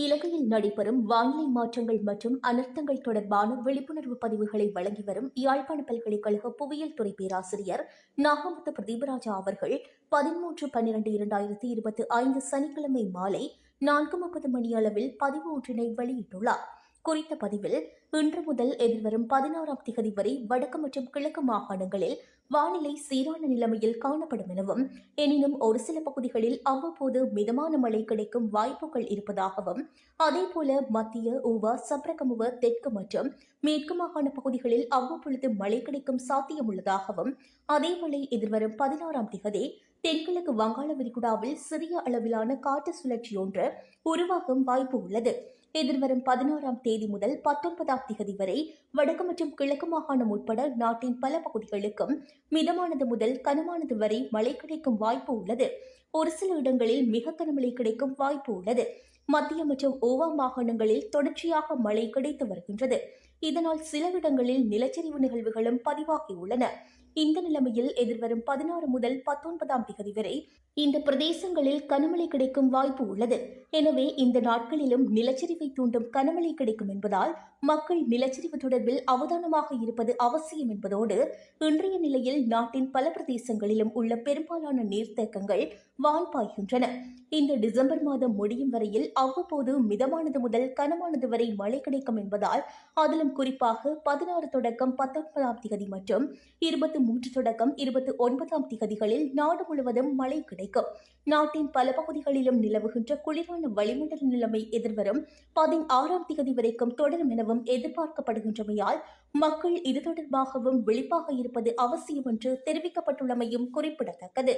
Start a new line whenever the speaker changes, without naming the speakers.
இலங்கையில் நடைபெறும் வானிலை மாற்றங்கள் மற்றும் அனர்த்தங்கள் தொடர்பான விழிப்புணர்வு பதிவுகளை வழங்கி வரும் யாழ்ப்பாண பல்கலைக்கழக புவியியல் துறை பேராசிரியர் நாகமுத்து பிரதீபராஜா அவர்கள் 13/12/2025 சனிக்கிழமை மாலை 4:30 மணியளவில் பதிவு ஒன்றினை வெளியிட்டுள்ளார். குறித்த பதிவில் இன்று முதல் எதிர்வரும் 16ஆம் திகதி வரை வடக்கு மற்றும் கிழக்கு மாகாணங்களில் வானிலை சீரான நிலைமையில் காணப்படும் எனவும், எனினும் ஒரு சில பகுதிகளில் அவ்வப்போது மிதமான மழை கிடைக்கும் வாய்ப்புகள் இருப்பதாகவும், அதேபோல மத்திய, ஊவா, சப்ரகமுவ, தெற்கு மற்றும் மேற்கு மாகாண பகுதிகளில் அவ்வப்பொழுது மழை கிடைக்கும் சாத்தியமுள்ளதாகவும், அதேவேளை எதிர்வரும் 16ஆம் திகதி தென்கிழக்கு வங்காள விரிகுடாவில் சிறிய அளவிலான காற்று சுழற்சியொன்று உருவாகும் வாய்ப்பு உள்ளது. எதிர்வரும் 16ஆம் தேதி முதல் 19ஆம் திகதி வரை வடக்கு மற்றும் கிழக்கு மாகாணம் உட்பட நாட்டின் பல பகுதிகளுக்கும் மிதமானது முதல் கனமானது வரை மழை கிடைக்கும் வாய்ப்பு உள்ளது. ஒரு சில இடங்களில் மிக கனமழை கிடைக்கும் வாய்ப்பு உள்ளது. மத்திய மற்றும் ஓவா மாகாணங்களில் தொடர்ச்சியாக மழை கிடைத்து வருகின்றது. இதனால் சில இடங்களில் நிலச்சரிவு நிகழ்வுகளும் பதிவாகியுள்ளன. இந்த நிலைமையில் எதிர்வரும் 16 முதல் 19ஆம் திகதி வரை இந்த பிரதேசங்களில் கனமழை கிடைக்கும் வாய்ப்பு உள்ளது. எனவே இந்த நாட்களிலும் நிலச்சரிவை தூண்டும் கனமழை கிடைக்கும் என்பதால் மக்கள் நிலச்சரிவு தொடர்பில் அவதானமாக இருப்பது அவசியம் என்பதோடு, இன்றைய நிலையில் நாட்டின் பல பிரதேசங்களிலும் உள்ள பெரும்பாலான நீர்த்தேக்கங்கள் வான் பாய்கின்றன. இந்த டிசம்பர் மாதம் முடியும் வரையில் அவ்வப்போது மிதமானது முதல் கனமானது வரை மழை கிடைக்கும் என்பதால், அதிலும் குறிப்பாக 16 தொடக்கம் 19ஆம் திகதி மற்றும் 23 தொடக்கம் 29ஆம் திகதிகளில் நாடு முழுவதும் மழை கிடைக்கும். நாட்டின் பல பகுதிகளிலும் நிலவுகின்ற குளிரான வளிமண்டல நிலைமை எதிர்வரும் 16ஆம் திகதி வரைக்கும் தொடரும் எனவும் எதிர்பார்க்கப்படுகின்றமையால் மக்கள் இது தொடர்பாகவும் விழிப்பாக இருப்பது அவசியம் என்று தெரிவிக்கப்பட்டுள்ளமையும் குறிப்பிடத்தக்கது.